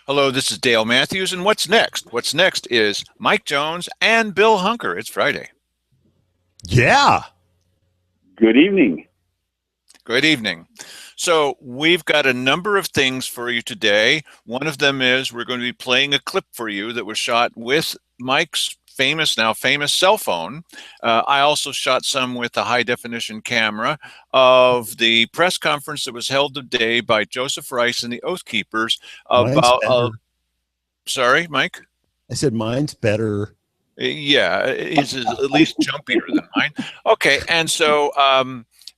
Hello, this is Dale Matthews, and what's next? What's next is Mike Jones and Bill Hunker. It's Friday. Yeah. Good evening. Good evening. So we've got a number of things for you today. One of them is we're going to be playing a clip for you that was shot with Mike's now famous cell phone. I also shot some with a high definition camera of the press conference that was held today by Joseph Rice and the Oath Keepers about. Sorry, Mike? I said mine's better. Yeah, his is at least jumpier than mine. Okay, and so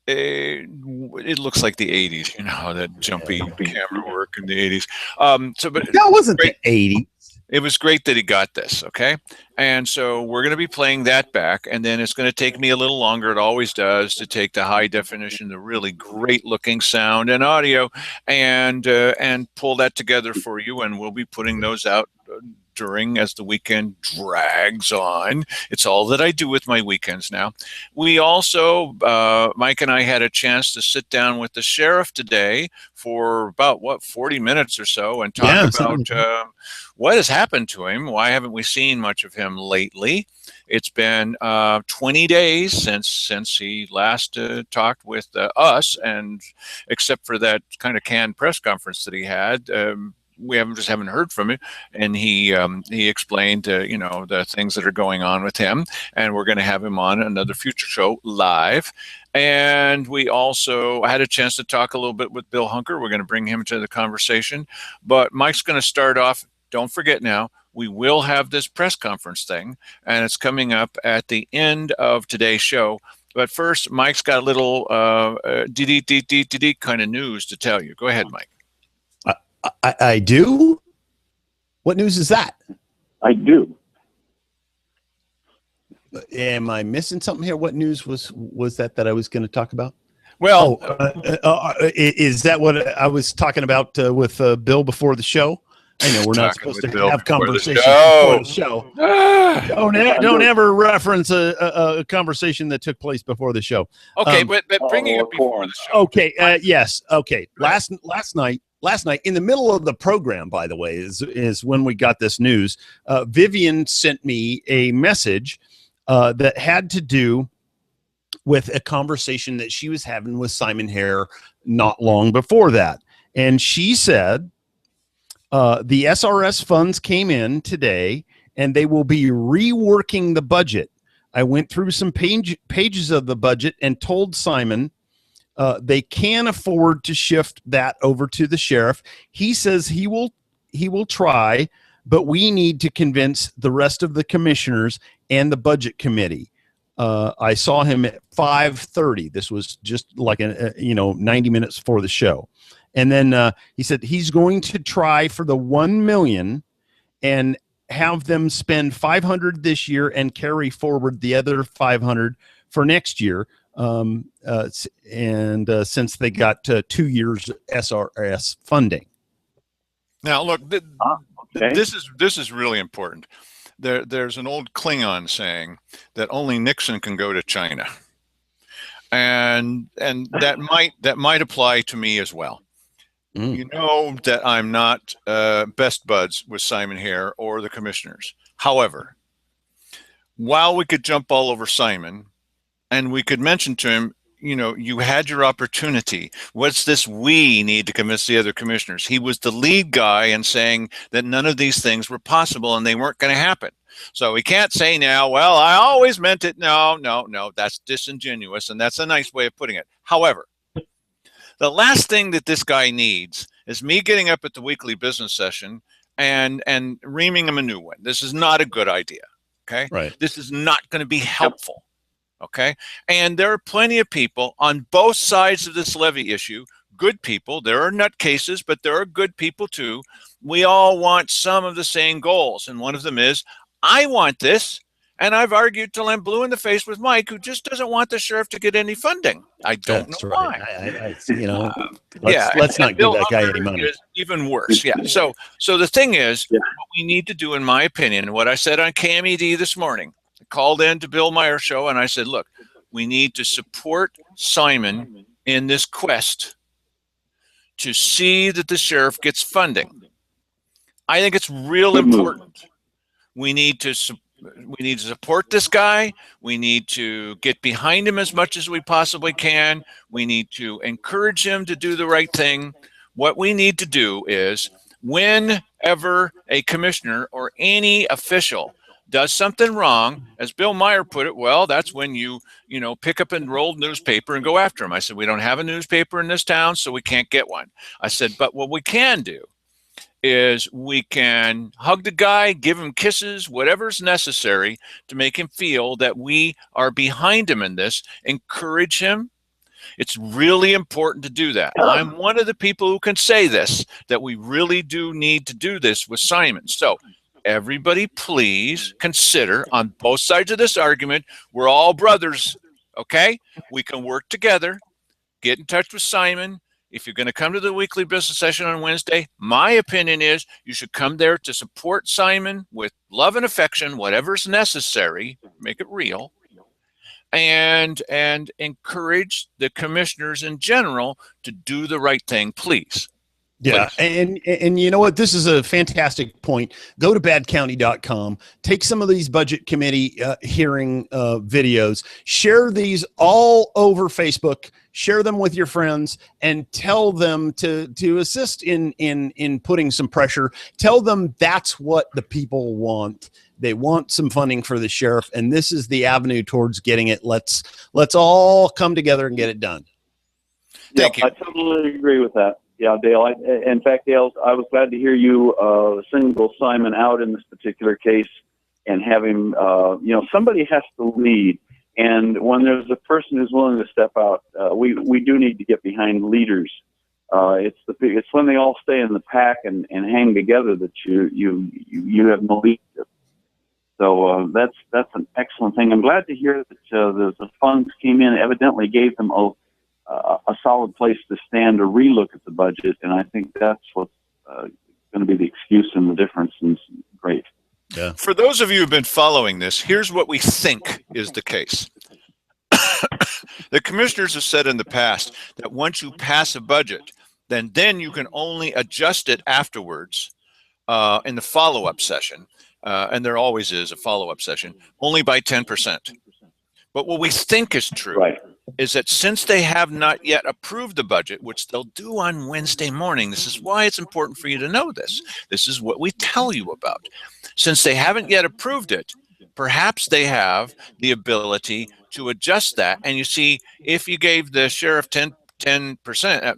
it looks like the 80s, that jumpy camera work in the 80s. But that wasn't great. The 80s. It was great that he got this, okay? And so we're going to be playing that back, and then it's going to take me a little longer. It always does to take the high definition, the really great looking sound and audio, and pull that together for you, and we'll be putting those out as the weekend drags on. It's all that I do with my weekends now. We also, Mike and I had a chance to sit down with the sheriff today for about, 40 minutes or so and talk about what has happened to him. Why haven't we seen much of him lately? It's been 20 days since he last talked with us, and except for that kind of canned press conference that he had, we haven't heard from him, and he explained the things that are going on with him, and we're going to have him on another future show live. And we also had a chance to talk a little bit with Bill Hunker. We're going to bring him to the conversation, but Mike's going to start off. Don't forget now, we will have this press conference thing, and it's coming up at the end of today's show. But first, Mike's got a little kind of news to tell you. Go ahead, Mike. I do? What news is that? I do. Am I missing something here? What news was that I was going to talk about? Well, is that what I was talking about with Bill before the show? I know we're not supposed to have conversations before the show. Don't ever reference a conversation that took place before the show. Okay, but bringing it before the show. Okay, yes. Okay, last night, in the middle of the program, by the way, is when we got this news. Vivian sent me a message that had to do with a conversation that she was having with Simon Hare not long before that. And she said the SRS funds came in today, and they will be reworking the budget. I went through some pages of the budget and told Simon they can afford to shift that over to the sheriff. He says he will try, but we need to convince the rest of the commissioners and the budget committee. I saw him at 5:30. This was just like 90 minutes before the show. And then he said he's going to try for the 1 million and have them spend 500 this year and carry forward the other 500 for next year. Since they got 2 years SRS funding. Now, look, this is really important. There's an old Klingon saying that only Nixon can go to China, and that might apply to me as well. You know that I'm not best buds with Simon Hare or the commissioners. However, while we could jump all over Simon, and we could mention to him, you had your opportunity. What's this we need to convince the other commissioners? He was the lead guy in saying that none of these things were possible and they weren't going to happen. So we can't say now, well, I always meant it. No, that's disingenuous, and that's a nice way of putting it. However, the last thing that this guy needs is me getting up at the weekly business session and reaming him a new one. This is not a good idea, okay? Right. This is not going to be helpful. Okay. And there are plenty of people on both sides of this levy issue, good people. There are nutcases, but there are good people too. We all want some of the same goals. And one of them is, I want this. And I've argued till I'm blue in the face with Mike, who just doesn't want the sheriff to get any funding. I don't know why. Let's not give that guy any money. Even worse. Yeah. So the thing is, what we need to do, in my opinion, what I said on KMED this morning, called in to Bill Meyer's show, and I said, look, we need to support Simon in this quest to see that the sheriff gets funding. I think it's real Good move. important. We need to support this guy. We need to get behind him as much as we possibly can. We need to encourage him to do the right thing. What we need to do is, whenever a commissioner or any official does something wrong, as Bill Meyer put it, well, that's when you pick up an rolled newspaper and go after him. I said, we don't have a newspaper in this town, so we can't get one. I said, but what we can do is we can hug the guy, give him kisses, whatever's necessary to make him feel that we are behind him in this, encourage him. It's really important to do that. I'm one of the people who can say this, that we really do need to do this with Simon. So everybody, please consider, on both sides of this argument, we're all brothers, okay? We can work together. Get in touch with Simon. If you're going to come to the weekly business session on Wednesday, my opinion is you should come there to support Simon with love and affection, whatever's necessary, make it real, and encourage the commissioners in general to do the right thing, please. Yeah, and you know what? This is a fantastic point. Go to badcounty.com. Take some of these budget committee hearing videos. Share these all over Facebook. Share them with your friends and tell them to assist in putting some pressure. Tell them that's what the people want. They want some funding for the sheriff, and this is the avenue towards getting it. Let's all come together and get it done. Thank you. I totally agree with that. Yeah, Dale. In fact, Dale, I was glad to hear you single Simon out in this particular case and have him. Somebody has to lead, and when there's a person who's willing to step out, we do need to get behind leaders. It's when they all stay in the pack and hang together that you have no leadership. So that's an excellent thing. I'm glad to hear that the funds came in. Evidently, gave them a solid place to stand or relook at the budget, and I think that's what's going to be the excuse and the difference. And great. Yeah. For those of you who've been following this, here's what we think is the case. The commissioners have said in the past that once you pass a budget, then you can only adjust it afterwards in the follow-up session, and there always is a follow-up session, only by 10%. But what we think is true, right, is that since they have not yet approved the budget, which they'll do on Wednesday morning, this is why it's important for you to know this. This is what we tell you about. Since they haven't yet approved it, perhaps they have the ability to adjust that. And you see, if you gave the sheriff 10%,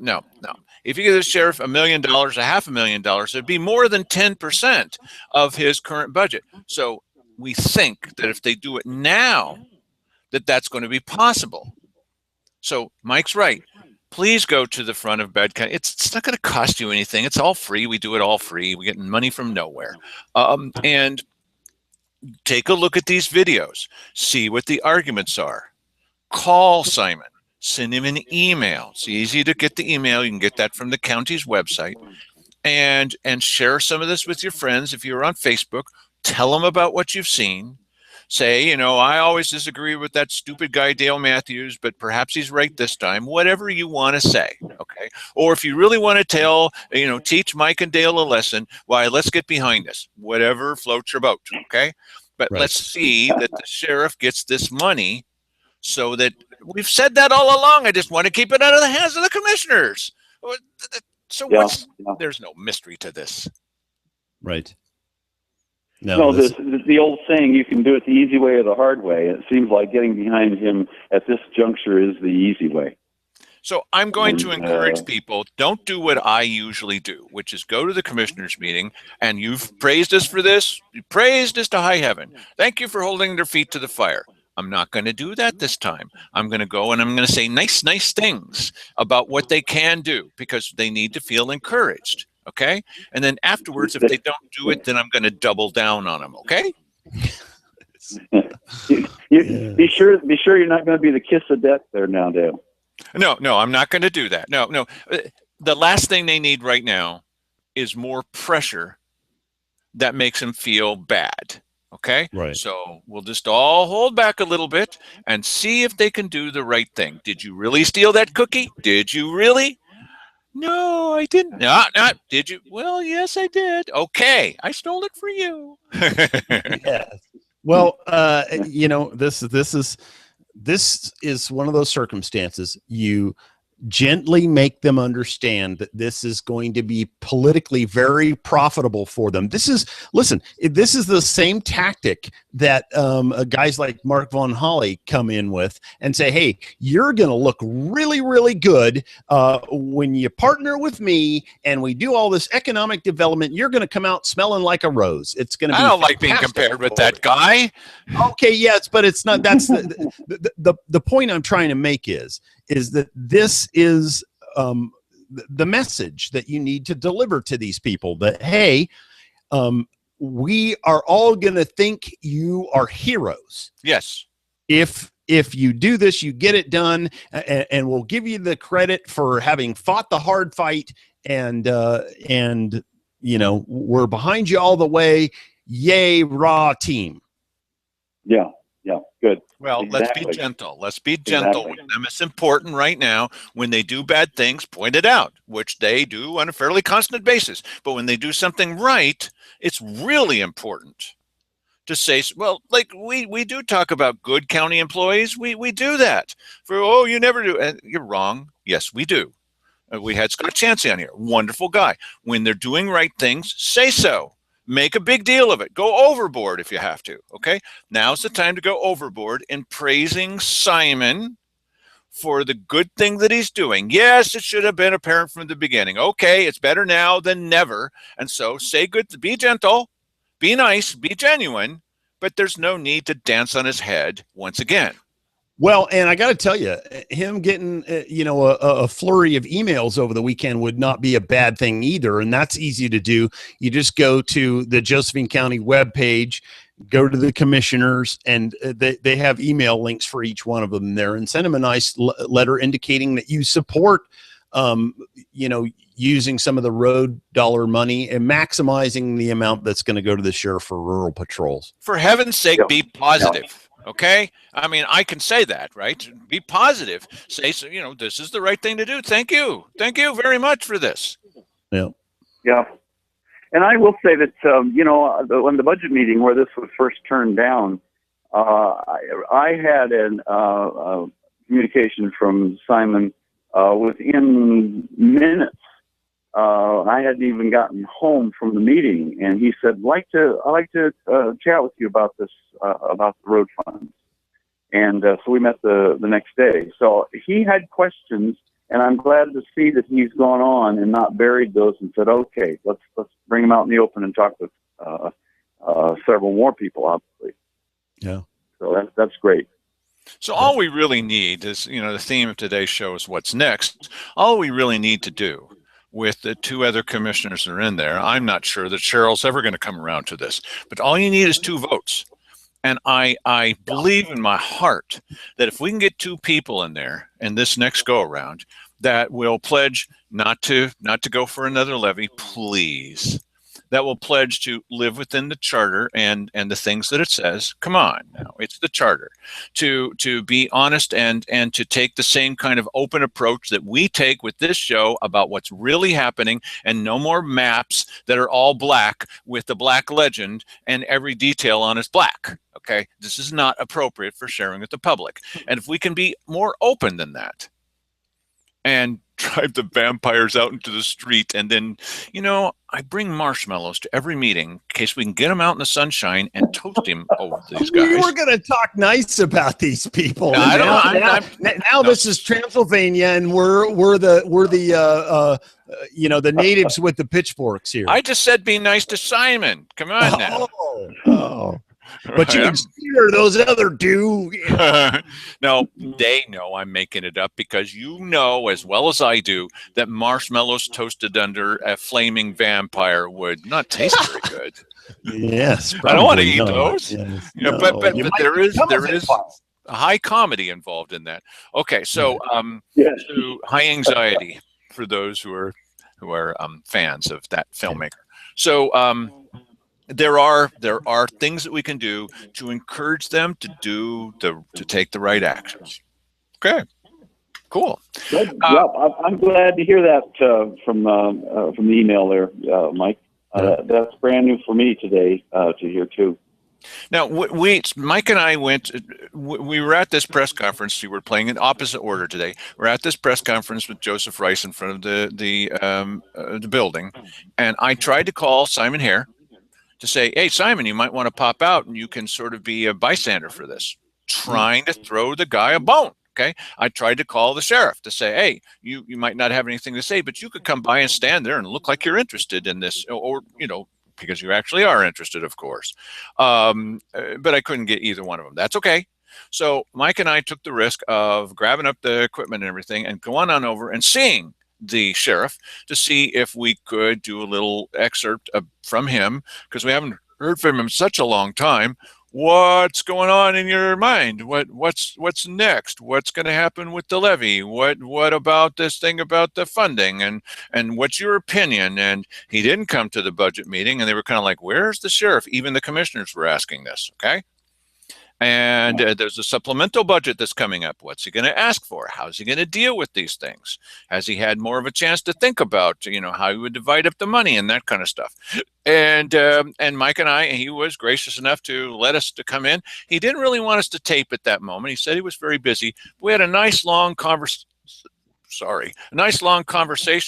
no. If you give the sheriff $1 million, $500,000, it'd be more than 10% of his current budget. So we think that if they do it now, that's going to be possible. So Mike's right. Please go to the front of Bad County. It's not going to cost you anything. It's all free. We do it all free. We get money from nowhere. And take a look at these videos. See what the arguments are. Call Simon. Send him an email. It's easy to get the email. You can get that from the county's website. And share some of this with your friends. If you're on Facebook, tell them about what you've seen. Say, I always disagree with that stupid guy, Dale Matthews, but perhaps he's right this time. Whatever you want to say, okay? Or if you really want to teach Mike and Dale a lesson, why, let's get behind this. Whatever floats your boat, okay? But let's see that the sheriff gets this money so that we've said that all along. I just want to keep it out of the hands of the commissioners. So there's no mystery to this. Right. No, the old saying, you can do it the easy way or the hard way. It seems like getting behind him at this juncture is the easy way. So I'm going to encourage people, don't do what I usually do, which is go to the commissioners meeting, and you've praised us for this. You praised us to high heaven. Thank you for holding their feet to the fire. I'm not going to do that this time. I'm going to go and I'm going to say nice things about what they can do, because they need to feel encouraged. Okay. And then afterwards, if they don't do it, then I'm going to double down on them. Okay. Be sure you're not going to be the kiss of death there now, Dale. No, I'm not going to do that. No. The last thing they need right now is more pressure that makes them feel bad. Okay. Right. So we'll just all hold back a little bit and see if they can do the right thing. Did you really steal that cookie? Did you really? No, I didn't. Did you? Well, yes, I did. Okay, I stole it for you. Yes. Well, this is one of those circumstances. You gently make them understand that this is going to be politically very profitable for them. This is the same tactic that guys like Mark Von Holly come in with and say, hey, you're going to look really, really good when you partner with me and we do all this economic development. You're going to come out smelling like a rose. It's going to be I don't like being compared with that guy. Okay, yes, but it's not. That's the point I'm trying to make is that this is the message that you need to deliver to these people, that hey, we are all going to think you are heroes. Yes. If you do this, you get it done, and we'll give you the credit for having fought the hard fight, and we're behind you all the way. Yay, raw team. Yeah. Good. Well, exactly. Let's be gentle. Let's be gentle with them. It's important right now when they do bad things, point it out, which they do on a fairly constant basis. But when they do something right, it's really important to say, well, like we do talk about good county employees. We do that. You never do. And you're wrong. Yes, we do. We had Scott Chansey on here. Wonderful guy. When they're doing right things, say so. Make a big deal of it. Go overboard if you have to. Okay. Now's the time to go overboard in praising Simon for the good thing that he's doing. Yes, it should have been apparent from the beginning. Okay, it's better now than never. And so say good, be gentle, be nice, be genuine, but there's no need to dance on his head once again. Well, and I got to tell you, him getting, a flurry of emails over the weekend would not be a bad thing either. And that's easy to do. You just go to the Josephine County webpage, go to the commissioners, and they have email links for each one of them there, and send them a nice letter indicating that you support, using some of the road dollar money and maximizing the amount that's going to go to the sheriff for rural patrols. For heaven's sake, be positive. Okay. I mean, I can say that, right? Be positive. Say, so, this is the right thing to do. Thank you. Thank you very much for this. Yeah. Yeah. And I will say that, on the budget meeting where this was first turned down, I had a communication from Simon within minutes. I hadn't even gotten home from the meeting, and he said, "I'd like to chat with you about this, about the road funds." And so we met the next day. So he had questions, and I'm glad to see that he's gone on and not buried those and said, "Okay, let's bring him out in the open and talk with several more people." Obviously, yeah. So that's great. So all we really need is, the theme of today's show is what's next. All we really need to do with the two other commissioners that are in there, I'm not sure that Cheryl's ever going to come around to this, but all you need is 2 votes. And I believe in my heart that if we can get 2 people in there in this next go around that will pledge not to go for another levy, please, that will pledge to live within the charter and the things that it says. Come on now, it's the charter. To be honest and to take the same kind of open approach that we take with this show about what's really happening, and no more maps that are all black with the black legend and every detail on is black. Okay, this is not appropriate for sharing with the public. And if we can be more open than that and drive the vampires out into the street, and then, I bring marshmallows to every meeting in case we can get them out in the sunshine and toast him over these guys. We were going to talk nice about these people. Now this is Transylvania, and we're the natives with the pitchforks here. I just said be nice to Simon. Come on now. Oh. But you can steer those other 2. No, they know I'm making it up, because as well as I do that marshmallows toasted under a flaming vampire would not taste very good. Yes, I don't want to eat those. Yes, but there is a high comedy involved in that. Okay, so so high anxiety for those who are fans of that filmmaker. So there are things that we can do to encourage them to take the right actions. Okay. Cool. Good. I'm glad to hear that from the email there, Mike. That's brand new for me today to hear too. Now, Mike and I we were at this press conference. We were playing in opposite order today. We're at this press conference with Joseph Rice in front of the building, and I tried to call Simon Hare to say, "Hey, Simon, you might want to pop out, and you can sort of be a bystander for this." Trying to throw the guy a bone. Okay, I tried to call the sheriff to say, "Hey, you might not have anything to say, but you could come by and stand there and look like you're interested in this, or because you actually are interested, of course." But I couldn't get either one of them. That's okay. So Mike and I took the risk of grabbing up the equipment and everything and going on over and seeing the sheriff to see if we could do a little excerpt from him, because we haven't heard from him in such a long time. What's going on in your mind? What's next? What's going to happen with the levy? What about this thing about the funding, and what's your opinion? And he didn't come to the budget meeting, and they were kind of like, "Where's the sheriff?" Even the commissioners were asking this. Okay. And there's a supplemental budget that's coming up. What's he going to ask for? How's he going to deal with these things? Has he had more of a chance to think about, how he would divide up the money and that kind of stuff? And Mike and I, he was gracious enough to let us to come in. He didn't really want us to tape at that moment. He said he was very busy. We had a nice long conversation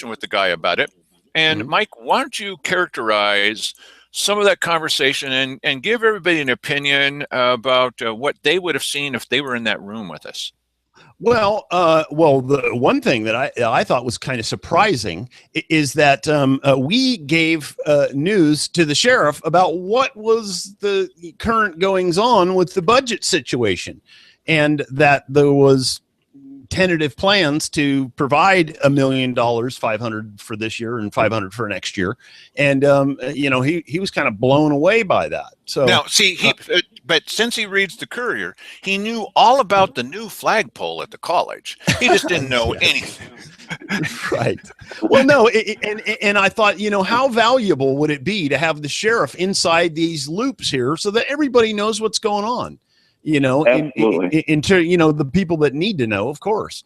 with the guy about it. And Mike, why don't you characterize some of that conversation and give everybody an opinion about what they would have seen if they were in that room with us? Well, the one thing that I thought was kind of surprising is that we gave news to the sheriff about what was the current goings on with the budget situation, and that there was tentative plans to provide $1 million, 500 for this year and 500 for next year. And, he was kind of blown away by that. So now see, but since he reads the Courier, he knew all about the new flagpole at the college. He just didn't know anything. Right. Well, no. And I thought, how valuable would it be to have the sheriff inside these loops here so that everybody knows what's going on? Into the people that need to know, of course.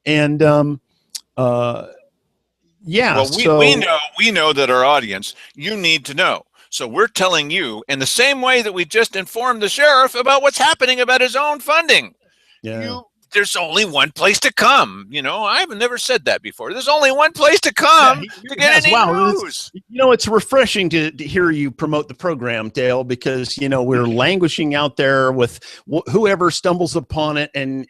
And well, we know that our audience, you need to know. So we're telling you in the same way that we just informed the sheriff about what's happening about his own funding. Yeah. There's only one place to come. I've never said that before. There's only one place to come to get any news. It's refreshing to hear you promote the program, Dale, because, we're languishing out there with whoever stumbles upon it. And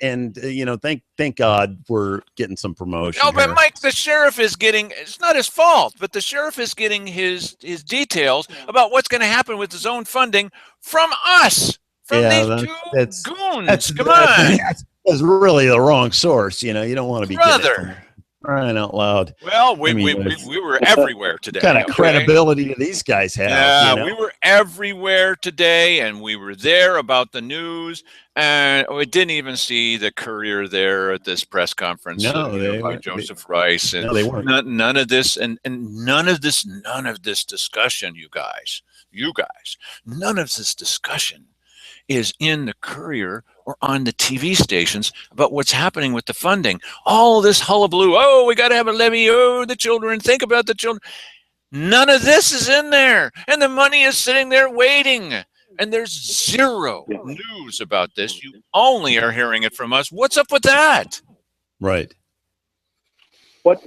thank God we're getting some promotion. No, but Mike, the sheriff is getting, it's not his fault, but the sheriff is getting his details about what's going to happen with his own funding from us. From these two goons. Come on. That's really the wrong source. You don't want to be brother. Crying out loud. Well, we were everywhere today. What kind of credibility do these guys have? Yeah, we were everywhere today, and we were there about the news, and we didn't even see the Courier there at this press conference. By Joseph Rice. And they weren't. None of this, and none of this discussion, you guys, none of this discussion is in the Courier or on the TV stations about what's happening with the funding. All this hullabaloo, we got to have a levy, the children, think about the children. None of this is in there. And the money is sitting there waiting. And there's zero news about this. You only are hearing it from us. What's up with that? Right. What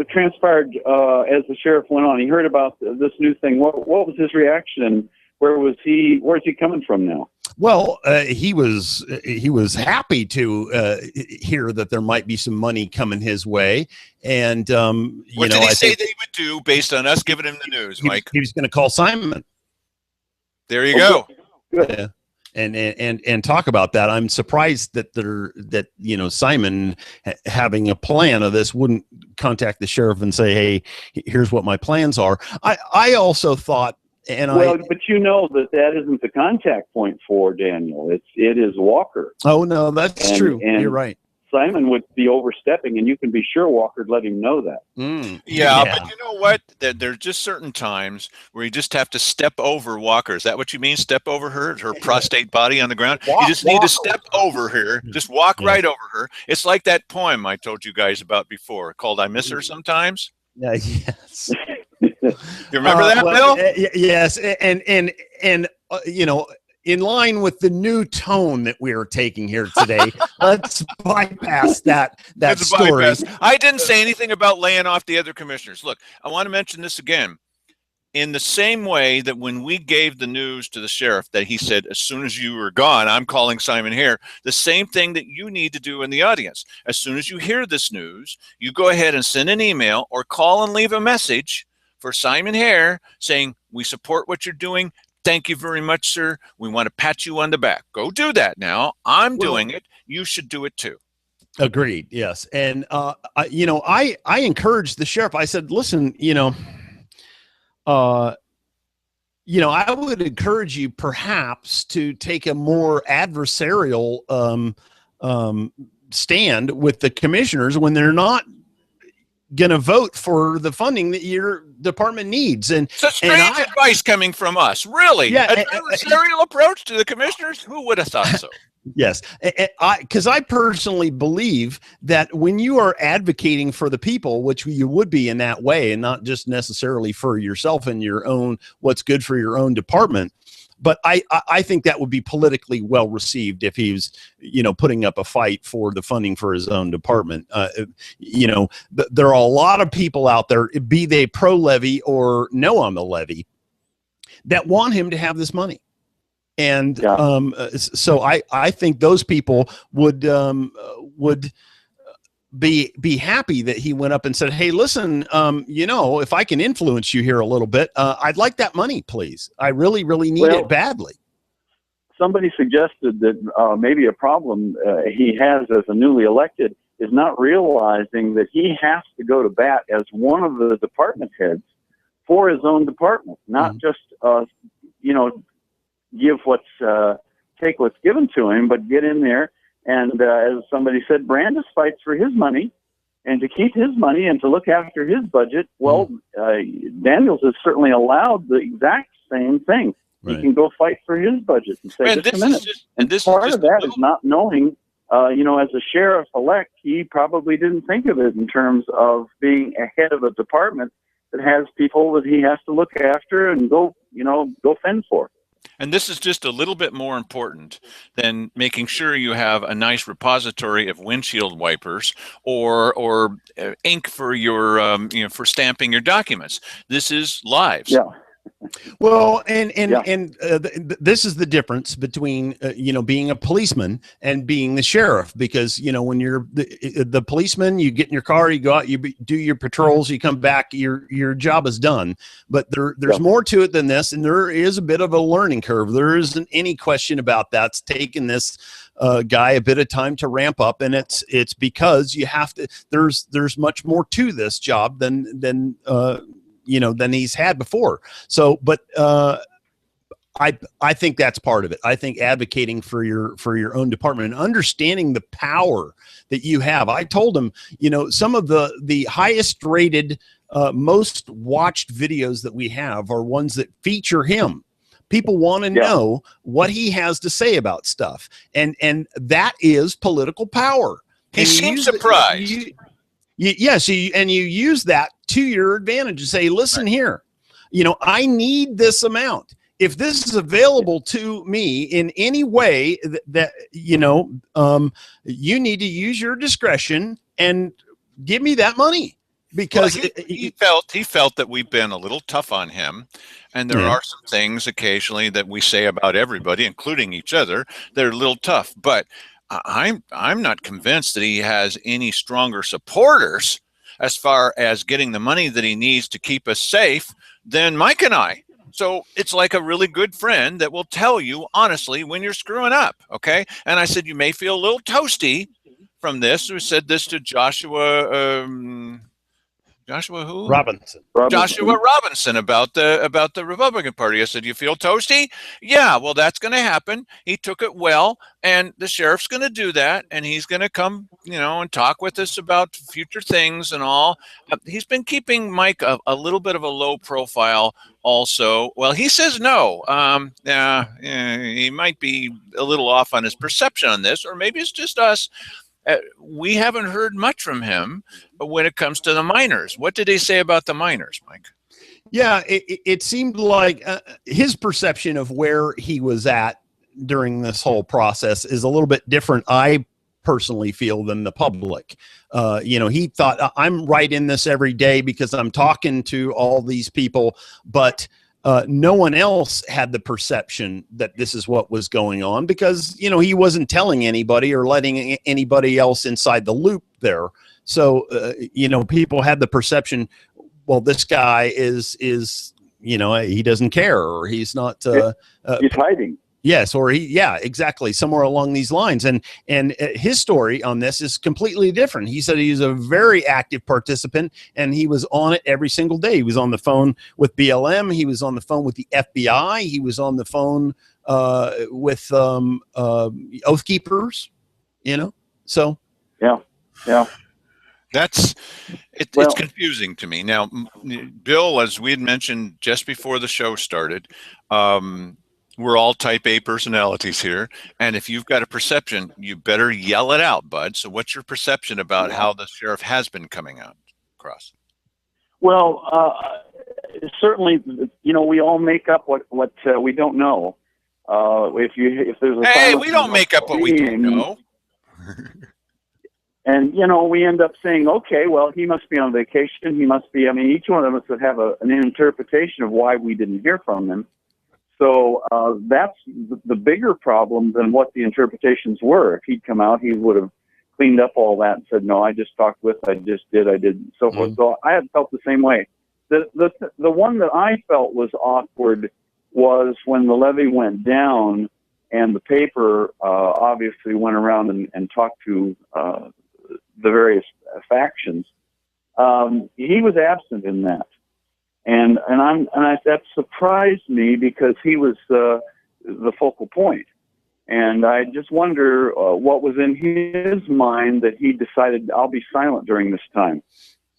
transpired as the sheriff went on? He heard about this new thing. What was his reaction? Where's he coming from now? Well, he was happy to hear that there might be some money coming his way, and what did he say that he would do based on us giving him the news, Mike? He was going to call Simon. There you go. Good. And talk about that. I'm surprised that Simon, having a plan of this, wouldn't contact the sheriff and say, "Hey, here's what my plans are." I also thought. But that isn't the contact point for Daniel. It is Walker. Oh no, that's true. And you're right. Simon would be overstepping, and you can be sure Walker'd let him know that. Yeah, but you know what? There's just certain times where you just have to step over Walker. Is that what you mean? Step over her prostate body on the ground? You just need to step over her. Just walk right over her. It's like that poem I told you guys about before called I Miss Her Sometimes. Yes. You remember that, Bill? Yes. And you know, in line with the new tone that we are taking here today, let's bypass that story. I didn't say anything about laying off the other commissioners. Look, I want to mention this again. In the same way that when we gave the news to the sheriff that he said, as soon as you were gone, I'm calling Simon Hare, the same thing that you need to do in the audience. As soon as you hear this news, you go ahead and send an email or call and leave a message for Simon Hare saying, we support what you're doing. Thank you very much, sir. We want to pat you on the back. Go do that now. I'm doing it. You should do it too. Agreed. Yes. And, I encouraged the sheriff. I said, listen, I would encourage you perhaps to take a more adversarial stand with the commissioners when they're not going to vote for the funding that your department needs. And it's a strange advice coming from us, really. Yeah, an adversarial approach to the commissioners. Who would have thought so? Yes, because I personally believe that when you are advocating for the people, which you would be in that way, and not just necessarily for yourself and your own, what's good for your own department, but I think that would be politically well received if he was, putting up a fight for the funding for his own department. There are a lot of people out there, be they pro levy or no on the levy, that want him to have this money. And so I think those people would be happy that he went up and said, hey, listen, if I can influence you here a little bit, I'd like that money, please. I really, really need it badly. Somebody suggested that maybe a problem he has as a newly elected is not realizing that he has to go to bat as one of the department heads for his own department, not just, take what's given to him, but get in there. And as somebody said, Brandis fights for his money and to keep his money and to look after his budget. Well, Daniels is certainly allowed the exact same thing. Right. He can go fight for his budget and say, just a minute. And part of that is not knowing, as a sheriff-elect, he probably didn't think of it in terms of being ahead of a department that has people that he has to look after and go fend for. And this is just a little bit more important than making sure you have a nice repository of windshield wipers or ink for your for stamping your documents. This is lives. Yeah. Well, and this is the difference between being a policeman and being the sheriff, because when you're the policeman, you get in your car, you go out, you do your patrols, you come back, your job is done. But there's more to it than this, and there is a bit of a learning curve. There isn't any question about that. It's taken this guy a bit of time to ramp up, and it's because you have to. There's much more to this job than he's had before. So, but I think that's part of it. I think advocating for your own department and understanding the power that you have. I told him, some of the highest rated, most watched videos that we have are ones that feature him. People want to know what he has to say about stuff, and that is political power. He seems surprised. Yes, and you use that to your advantage and say, listen here, I need this amount. If this is available to me in any way that you need to use your discretion and give me that money. Because he felt that we've been a little tough on him, and there are some things occasionally that we say about everybody, including each other, that are a little tough. But I'm not convinced that he has any stronger supporters as far as getting the money that he needs to keep us safe than Mike and I. So it's like a really good friend that will tell you honestly when you're screwing up, okay? And I said, you may feel a little toasty from this. We said this to Joshua Joshua who? Robinson. Joshua Robinson about the Republican Party. I said, "You feel toasty?" Yeah, well, that's going to happen. He took it well, and the sheriff's going to do that, and he's going to come, and talk with us about future things and all. He's been keeping Mike a little bit of a low profile. Also, well, he says no. He might be a little off on his perception on this, or maybe it's just us. We haven't heard much from him when it comes to the miners. What did they say about the miners, Mike? Yeah, it seemed like his perception of where he was at during this whole process is a little bit different, I personally feel, than the public. He thought, I'm right in this every day because I'm talking to all these people, but no one else had the perception that this is what was going on because, he wasn't telling anybody or letting anybody else inside the loop there. So, people had the perception, well, this guy is he doesn't care, or he's not. He's hiding. Yes, or exactly, somewhere along these lines. And his story on this is completely different. He said he's a very active participant, and he was on it every single day. He was on the phone with BLM. He was on the phone with the FBI. He was on the phone with Oath Keepers. So yeah. It's confusing to me. Now, Bill, as we had mentioned just before the show started, we're all type A personalities here. And if you've got a perception, you better yell it out, bud. So what's your perception about how the sheriff has been coming out across? Well, certainly, we all make up what we don't know. If there's a we don't make up what we don't know. And, we end up saying, okay, well, he must be on vacation. He must be, each one of us would have an interpretation of why we didn't hear from him. So that's the bigger problem than what the interpretations were. If he'd come out, he would have cleaned up all that and said, no, I just talked with, I did, and so forth. So I had felt the same way. The one that I felt was awkward was when the levee went down and the paper obviously went around and talked to the various factions. He was absent in that, and that surprised me because he was the focal point, and I just wonder what was in his mind that he decided, I'll be silent during this time,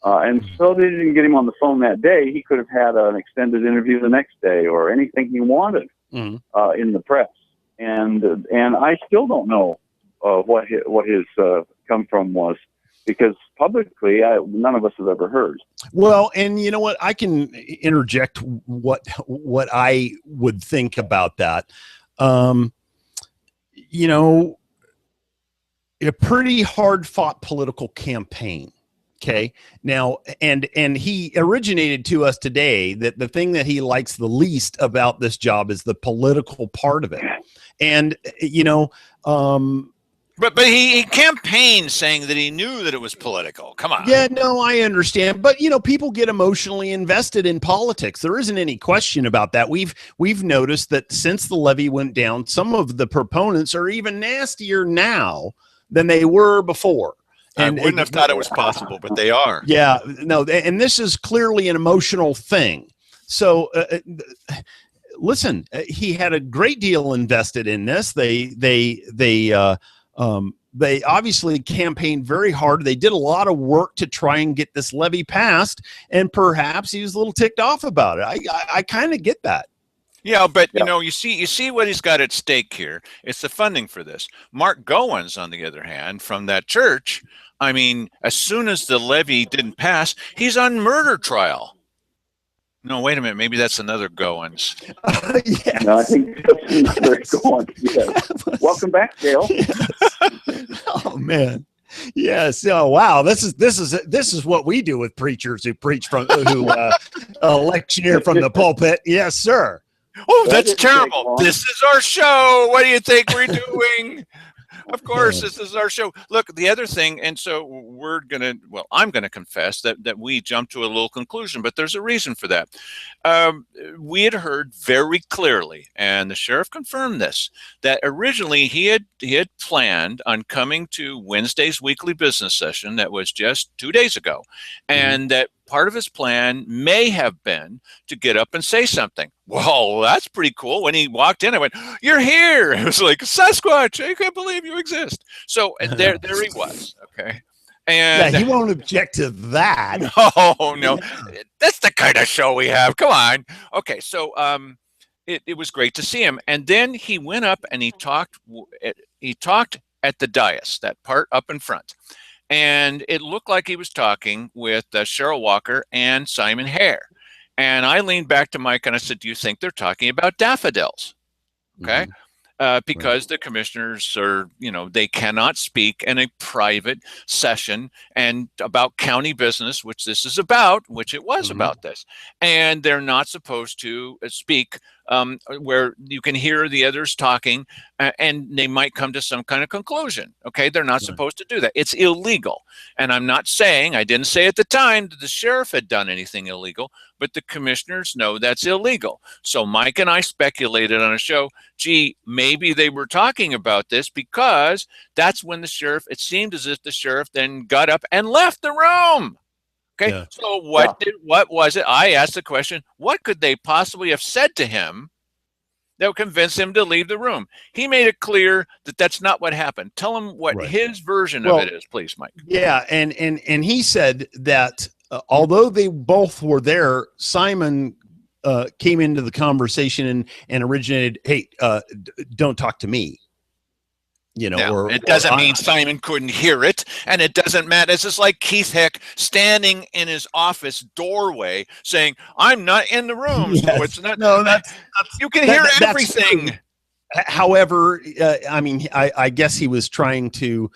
and so they didn't get him on the phone that day. He could have had an extended interview the next day or anything he wanted in the press, and I still don't know what his come from was, because publicly none of us have ever heard. Well, and you know what, I can interject what I would think about that. A pretty hard fought political campaign. Okay. Now, and he originated to us today that the thing that he likes the least about this job is the political part of it. And, But he campaigned saying that he knew that it was political. Come on. Yeah, no, I understand. But, people get emotionally invested in politics. There isn't any question about that. We've noticed that since the levee went down, some of the proponents are even nastier now than they were before. And I wouldn't have thought it was possible, but they are. Yeah, no, and this is clearly an emotional thing. So, listen, he had a great deal invested in this. They obviously campaigned very hard. They did a lot of work to try and get this levy passed, and perhaps he was a little ticked off about it. I kind of get that. Yeah, but you see what he's got at stake here. It's the funding for this. Mark Goins, on the other hand, from that church, as soon as the levy didn't pass, he's on murder trial. No, wait a minute. Maybe that's another Goins. Yes. No, I think that's another Goins. Yes. Welcome back, Dale. Yes. Oh man. Yes. Oh wow. This is what we do with preachers who preach from lecture from the pulpit. Yes, sir. Oh, that's terrible. This is our show. What do you think we're doing? Of course, this is our show. Look, the other thing, and so I'm going to confess that we jumped to a little conclusion, but there's a reason for that. We had heard very clearly, and the sheriff confirmed this, that originally he had planned on coming to Wednesday's weekly business session that was just 2 days ago, and that part of his plan may have been to get up and say something. Well, that's pretty cool. When he walked in, I went, "You're here!" It was like, Sasquatch, I can't believe you exist. So there he was. Okay. And yeah, he won't object to that. No, that's the kind of show we have. Come on. Okay, so it was great to see him, and then he went up and he talked. He talked at the dais, that part up in front, and it looked like he was talking with Cheryl Walker and Simon Hare. And I leaned back to Mike and I said, "Do you think they're talking about daffodils?" Okay. Mhm. Because the commissioners are, they cannot speak in a private session and about county business, which this is about, which it was about this. And they're not supposed to speak where you can hear the others talking and they might come to some kind of conclusion. Okay. They're not supposed to do that. It's illegal. And I'm not saying, I didn't say at the time that the sheriff had done anything illegal, but the commissioners know that's illegal. So Mike and I speculated on a show, gee, maybe they were talking about this because that's when the sheriff, it seemed as if the sheriff then got up and left the room. Okay. Yeah. So what was it? I asked the question, what could they possibly have said to him that would convince him to leave the room? He made it clear that that's not what happened. Tell him what his version of it is, please, Mike. Yeah. And he said that although they both were there, Simon came into the conversation and originated, "Hey, don't talk to me." Now, it doesn't mean Simon couldn't hear it, and it doesn't matter. It's just like Keith Hick standing in his office doorway saying, "I'm not in the room." Yes. So it's not. No, that's you can hear everything. However, I mean, I guess he was trying to,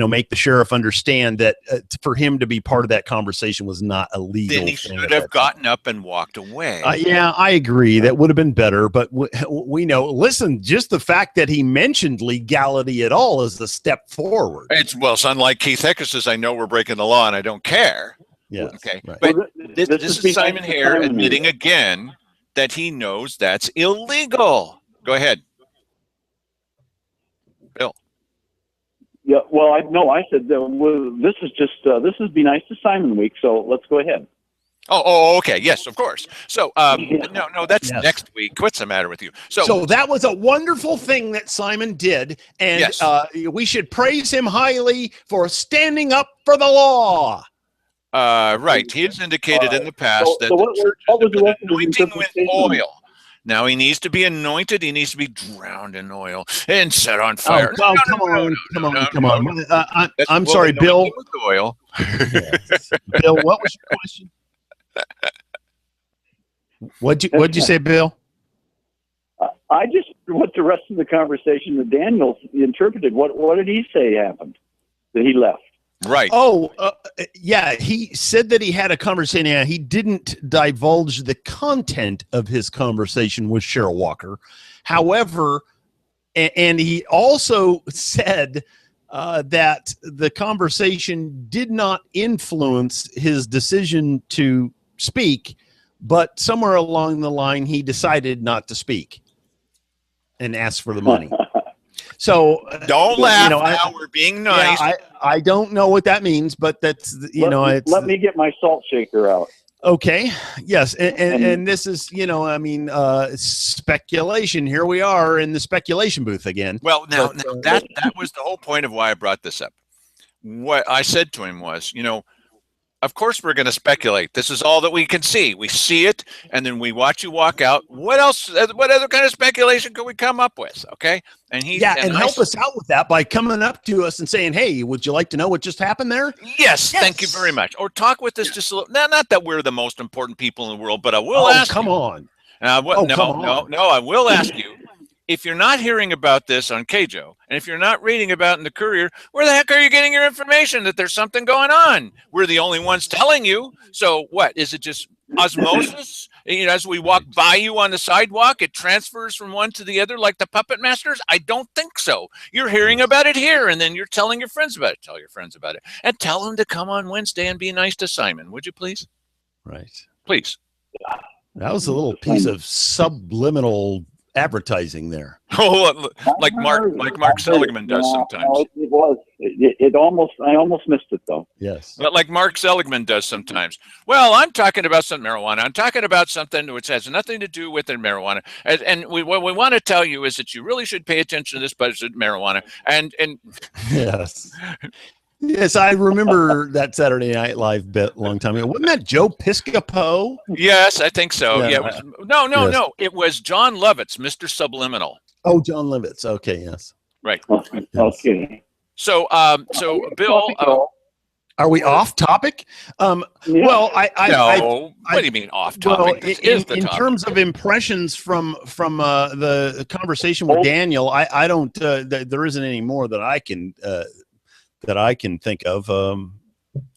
make the sheriff understand that for him to be part of that conversation was not illegal. Then he should have gotten up and walked away. Yeah, I agree. That would have been better. But we know, listen, just the fact that he mentioned legality at all is a step forward. It's unlike Keith Hick says, "I know we're breaking the law and I don't care." Yeah. Okay. Right. But this is Simon Hare admitting again that he knows that's illegal. Go ahead, Bill. Yeah, well, I said this is Be Nice to Simon week, so let's go ahead. Oh, okay. Yes, of course. So, no, that's next week. What's the matter with you? So that was a wonderful thing that Simon did, and we should praise him highly for standing up for the law. Right. He has indicated in the past that the church has been anointing with oil. Now he needs to be anointed. He needs to be drowned in oil and set on fire. Come on. I'm sorry, Bill. With oil. Yes. Bill, what was your question? What'd you say, Bill? I just what the rest of the conversation that Daniel interpreted. What did he say happened? That he left. Right. Oh, yeah. He said that he had a conversation. Yeah, he didn't divulge the content of his conversation with Cheryl Walker. However, and he also said that the conversation did not influence his decision to speak, but somewhere along the line, he decided not to speak and ask for the money. So don't laugh. Now we're being nice. Yeah, I don't know what that means, but that's let me get my salt shaker out. Okay. Yes, and this is speculation. Here we are in the speculation booth again. Well, now that was the whole point of why I brought this up. What I said to him was, of course we're going to speculate. This is all that we can see. We see it, and then we watch you walk out. What else? What other kind of speculation could we come up with? Okay, and help us out with that by coming up to us and saying, "Hey, would you like to know what just happened there?" Yes, thank you very much. Or talk with us just a little. Not that we're the most important people in the world, but I will ask. Come you. On. No, I will ask you. If you're not hearing about this on KJO, and if you're not reading about it in the Courier, where the heck are you getting your information that there's something going on? We're the only ones telling you. So what? Is it just osmosis? As we walk by you on the sidewalk, it transfers from one to the other like the puppet masters? I don't think so. You're hearing about it here, and then you're telling your friends about it. Tell your friends about it. And tell them to come on Wednesday and be nice to Simon. Would you please? Right. Please. That was a little piece of subliminal advertising there. Oh, like Mark Seligman does sometimes. I almost missed it though. Yes. Like Mark Seligman does sometimes. Well, I'm talking about some marijuana. I'm talking about something which has nothing to do with the marijuana. And what we want to tell you is that you really should pay attention to this budget marijuana. And yes. Yes, I remember that Saturday Night Live bit a long time ago. Wasn't that Joe Piscopo? Yes, I think so. Yeah. No. It was John Lovitz, Mr. Subliminal. Oh, John Lovitz. Okay, yes. Right. Okay. Okay. So Bill, are we off topic? Well, what do you mean off topic? Well, in terms of impressions from the conversation with Daniel, I don't. There isn't any more that I can think of.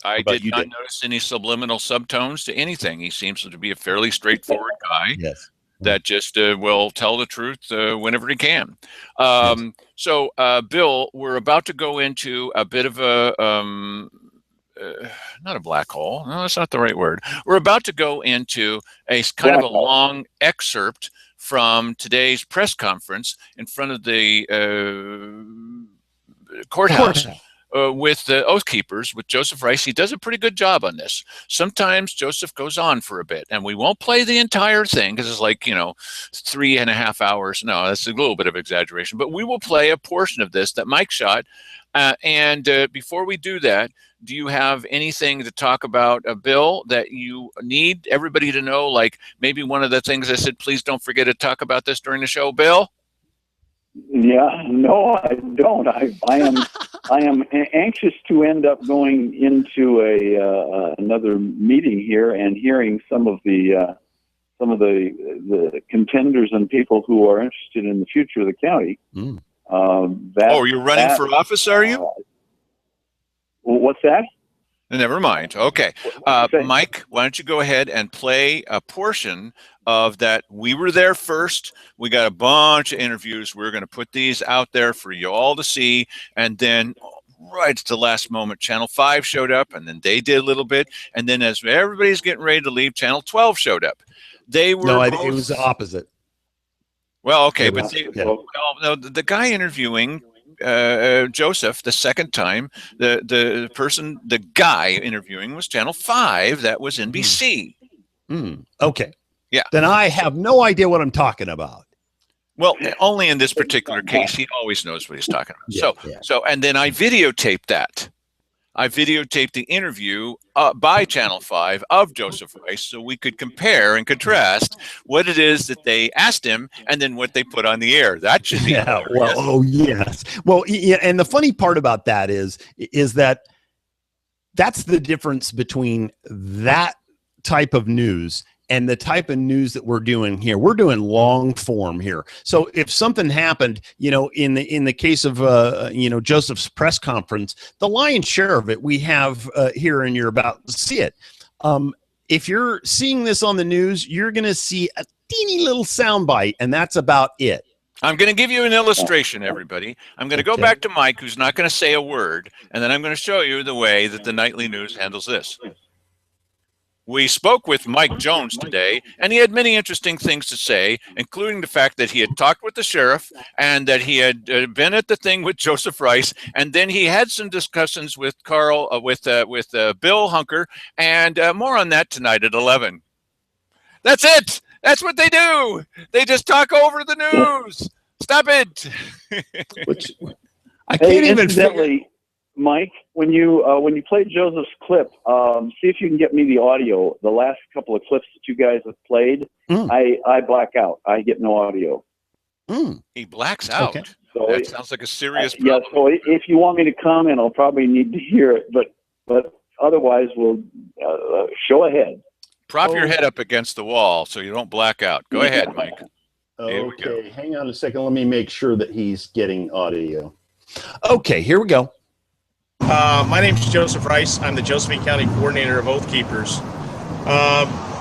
I did not notice any subliminal subtones to anything. He seems to be a fairly straightforward guy. Yes. That just will tell the truth whenever he can. So, Bill, we're about to go into a bit of a, not a black hole. No, that's not the right word. We're about to go into a kind of a long excerpt from today's press conference in front of the courthouse. With the Oath Keepers, with Joseph Rice. He does a pretty good job on this. Sometimes Joseph goes on for a bit, and we won't play the entire thing because it's like, 3.5 hours. No, that's a little bit of exaggeration, but we will play a portion of this that Mike shot. And before we do that, do you have anything to talk about, Bill, that you need everybody to know? Like maybe one of the things I said, please don't forget to talk about this during the show, Bill? Yeah, no, I don't. I am anxious to end up going into another meeting here and hearing some of the contenders and people who are interested in the future of the county. You're running for office, are you? What's that? Never mind. Okay. Mike, why don't you go ahead and play a portion of that? We were there first. We got a bunch of interviews. We're going to put these out there for you all to see. And then right at the last moment, Channel 5 showed up, and then they did a little bit. And then as everybody's getting ready to leave, Channel 12 showed up. They were it was the opposite. Well, okay. The guy interviewing Joseph the second time, the guy interviewing was Channel 5. That was NBC. Okay. Yeah. Then I have no idea what I'm talking about. Well, only in this particular case, he always knows what he's talking about. So, and then I videotaped that. I videotaped the interview by Channel 5 of Joseph Rice so we could compare and contrast what it is that they asked him and then what they put on the air. That should be yes. Well, yeah, and the funny part about that is that that's the difference between that type of news and the type of news that we're doing here. We're doing long form here. So if something happened, in the case of Joseph's press conference, the lion's share of it we have here, and you're about to see it. If you're seeing this on the news, you're going to see a teeny little soundbite, and that's about it. I'm going to give you an illustration, everybody. I'm going to go back to Mike, who's not going to say a word, and then I'm going to show you the way that the nightly news handles this. We spoke with Mike Jones today, and he had many interesting things to say, including the fact that he had talked with the sheriff and that he had been at the thing with Joseph Rice, and then he had some discussions with Bill Hunker, and more on that tonight at 11. That's it. That's what they do. They just talk over the news. Stop it. Which I can't even figure. Mike, when you play Joseph's clip, see if you can get me the audio. The last couple of clips that you guys have played, I black out. I get no audio. He blacks out. Okay. So that sounds like a serious problem. Yeah. So if you want me to comment, I'll probably need to hear it. But otherwise, we'll show ahead. Prop your head up against the wall so you don't black out. Go ahead, Mike. Okay. Hang on a second. Let me make sure that he's getting audio. Okay. Here we go. My name is Joseph Rice. I'm the Josephine County Coordinator of Oath Keepers.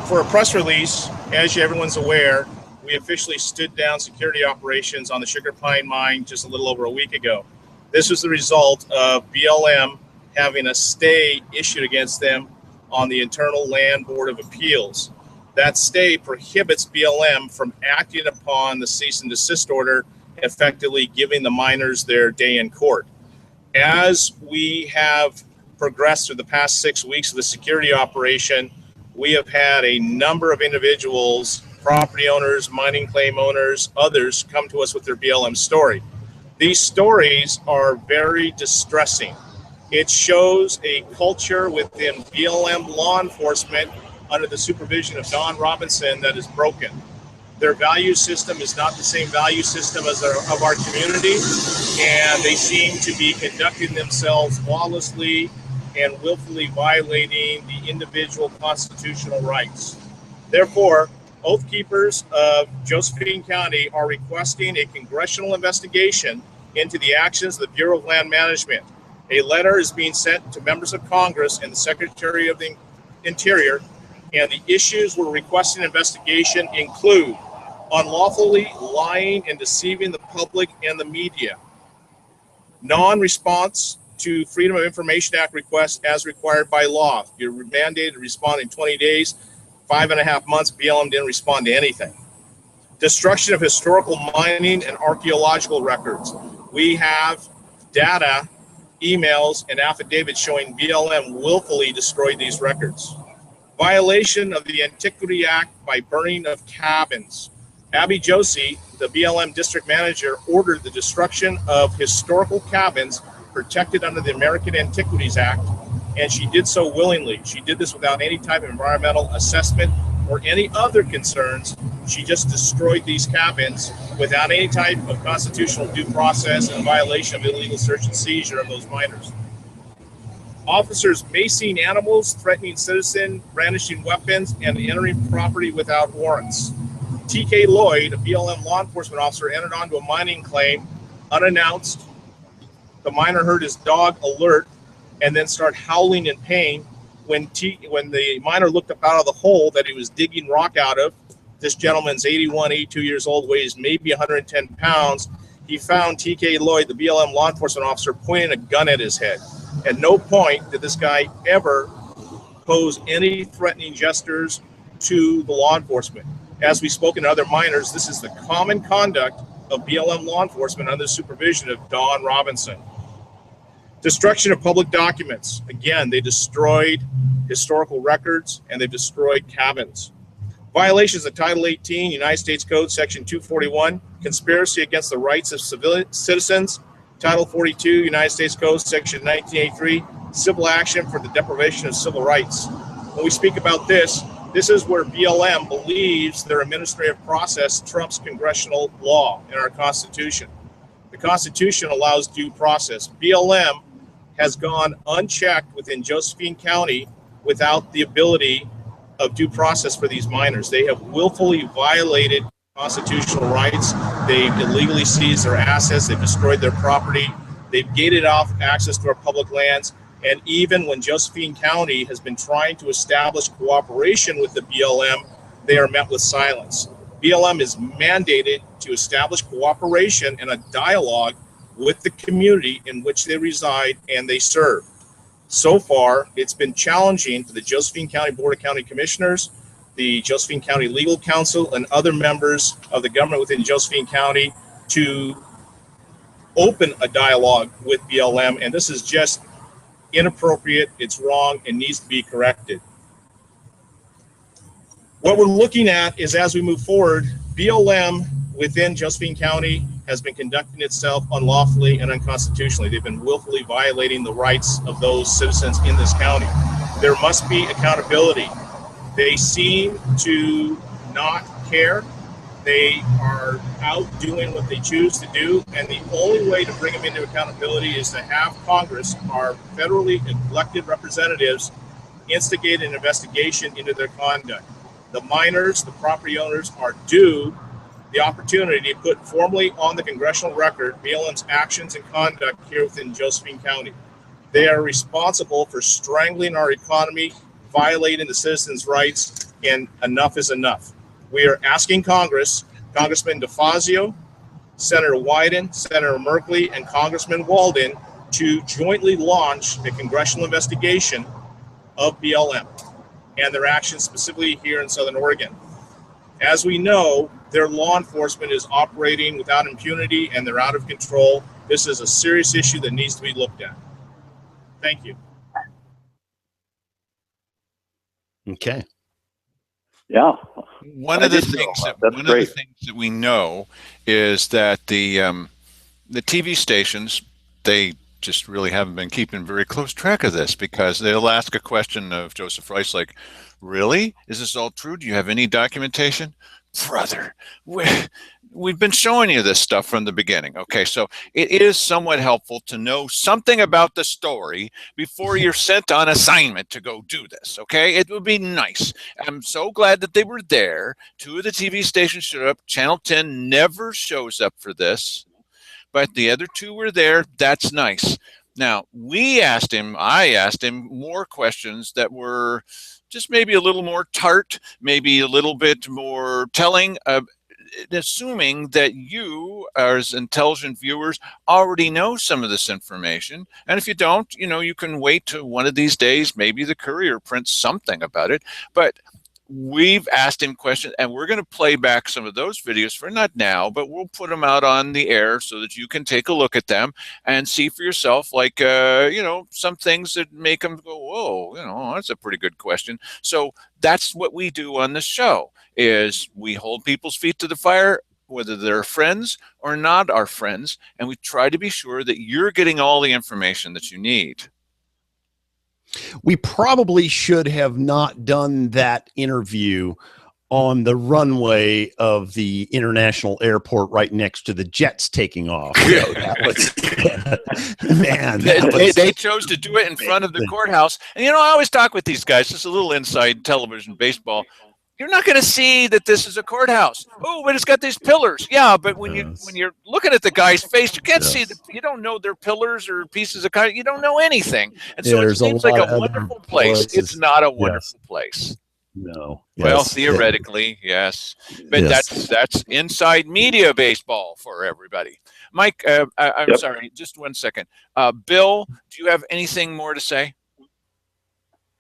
For a press release, as everyone's aware, we officially stood down security operations on the Sugar Pine Mine just a little over a week ago. This was the result of BLM having a stay issued against them on the Internal Land Board of Appeals. That stay prohibits BLM from acting upon the cease and desist order, effectively giving the miners their day in court. As we have progressed through the past 6 weeks of the security operation, we have had a number of individuals, property owners, mining claim owners, others come to us with their BLM story. These stories are very distressing. It shows a culture within BLM law enforcement under the supervision of Don Robinson that is broken. Their value system is not the same value system as of our community, and they seem to be conducting themselves lawlessly and willfully violating the individual constitutional rights. Therefore, Oath Keepers of Josephine County are requesting a congressional investigation into the actions of the Bureau of Land Management. A letter is being sent to members of Congress and the Secretary of the Interior, and the issues we're requesting investigation include unlawfully lying and deceiving the public and the media, non-response to Freedom of Information Act requests as required by law. You're mandated to respond in 20 days. 5.5 months, BLM didn't respond to anything. Destruction of historical mining and archaeological records. We have data, emails, and affidavits showing BLM willfully destroyed these records. Violation of the Antiquity Act by burning of cabins. Abby Josie, the BLM district manager, ordered the destruction of historical cabins protected under the American Antiquities Act, and she did so willingly. She did this without any type of environmental assessment or any other concerns. She just destroyed these cabins without any type of constitutional due process and violation of illegal search and seizure of those miners. Officers macing animals, threatening citizens, brandishing weapons, and entering property without warrants. TK Lloyd, a BLM law enforcement officer, entered onto a mining claim unannounced. The miner heard his dog alert and then start howling in pain. When the miner looked up out of the hole that he was digging rock out of, this gentleman's 81, 82 years old, weighs maybe 110 pounds. He found TK Lloyd, the BLM law enforcement officer, pointing a gun at his head. At no point did this guy ever pose any threatening gestures to the law enforcement. As we've spoken to other miners, this is the common conduct of BLM law enforcement under the supervision of Don Robinson. Destruction of public documents. Again, they destroyed historical records and they destroyed cabins. Violations of Title 18, United States Code, Section 241, conspiracy against the rights of citizens. Title 42, United States Code, Section 1983, civil action for the deprivation of civil rights. When we speak about this is where BLM believes their administrative process trumps congressional law in our Constitution. The Constitution allows due process. BLM has gone unchecked within Josephine County without the ability of due process for these miners. They have willfully violated constitutional rights. They've illegally seized their assets. They've destroyed their property. They've gated off access to our public lands. And even when Josephine County has been trying to establish cooperation with the BLM, they are met with silence. BLM is mandated to establish cooperation and a dialogue with the community in which they reside and they serve. So far, it's been challenging for the Josephine County Board of County Commissioners, the Josephine County Legal Counsel, and other members of the government within Josephine County to open a dialogue with BLM, and this is just inappropriate, it's wrong, and needs to be corrected. What we're looking at is, as we move forward, BLM within Josephine County has been conducting itself unlawfully and unconstitutionally. They've been willfully violating the rights of those citizens in this county. There must be accountability. They seem to not care. They are out doing what they choose to do, and the only way to bring them into accountability is to have Congress, our federally elected representatives, instigate an investigation into their conduct. The miners, the property owners, are due the opportunity to put formally on the congressional record BLM's actions and conduct here within Josephine County. They are responsible for strangling our economy, violating the citizens' rights, and enough is enough. We are asking Congress, Congressman DeFazio, Senator Wyden, Senator Merkley, and Congressman Walden to jointly launch a congressional investigation of BLM. and their actions specifically here in Southern Oregon. As we know, their law enforcement is operating without impunity and they're out of control. This is a serious issue that needs to be looked at. Thank you. Okay. Yeah. One of the things that we know is that the TV stations, they just really haven't been keeping very close track of this, because they'll ask a question of Joseph Rice like, really? Is this all true? Do you have any documentation? Brother, we've been showing you this stuff from the beginning. Okay, so it is somewhat helpful to know something about the story before you're sent on assignment to go do this. Okay, it would be nice. I'm so glad that they were there. 2 of the TV stations showed up. Channel 10 never shows up for this, but the other 2 were there. That's nice. Now, I asked him more questions that were just maybe a little more tart, maybe a little bit more telling, assuming that you, as intelligent viewers, already know some of this information. And if you don't, you can wait to one of these days, maybe the Courier prints something about it. But we've asked him questions, and we're going to play back some of those videos for not now, but we'll put them out on the air so that you can take a look at them and see for yourself, like, some things that make them go, whoa, that's a pretty good question. So that's what we do on this show, is we hold people's feet to the fire, whether they're friends or not our friends, and we try to be sure that you're getting all the information that you need. We probably should have not done that interview on the runway of the international airport right next to the jets taking off. They chose to do it in front of the courthouse. And, I always talk with these guys, just a little inside television baseball. You're not going to see that this is a courthouse. Oh, but it's got these pillars. Yeah, but when you're looking at the guy's face, you can't see. You don't know they're pillars or pieces of concrete. You don't know anything. And so it seems like a wonderful place. It's not a wonderful place. No. Well, theoretically, yes, but that's inside media baseball for everybody. Mike, I'm sorry, just 1 second. Bill, do you have anything more to say?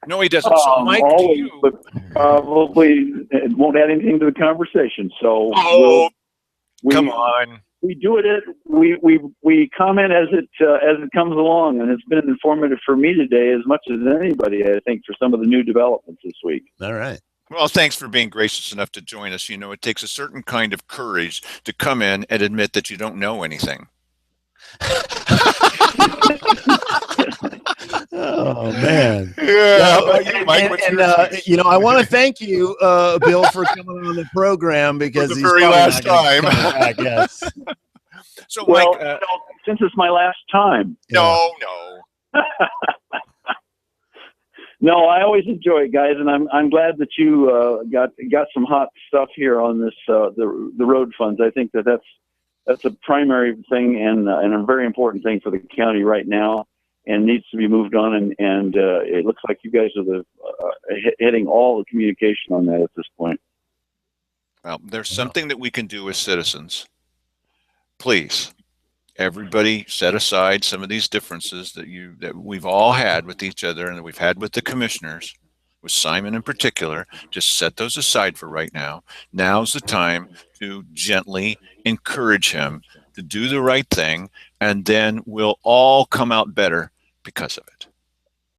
No, he doesn't. So, Mike, always, but probably it won't add anything to the conversation. So, come on. We do it. We comment as it comes along, and it's been informative for me today as much as anybody, I think, for some of the new developments this week. All right. Well, thanks for being gracious enough to join us. It takes a certain kind of courage to come in and admit that you don't know anything. Oh man! Yeah, I want to thank you, Bill, for coming on the program, because for the very last time. Yes. So, well, Mike, since it's my last time. No. No, I always enjoy it, guys, and I'm glad that you got some hot stuff here on this the road funds. I think that's a primary thing and a very important thing for the county right now, and needs to be moved on. And it looks like you guys are hitting all the communication on that at this point. Well, there's something that we can do as citizens. Please, everybody, set aside some of these differences that we've all had with each other and that we've had with the commissioners, with Simon in particular. Just set those aside for right now. Now's the time to gently encourage him to do the right thing, and then we'll all come out better because of it.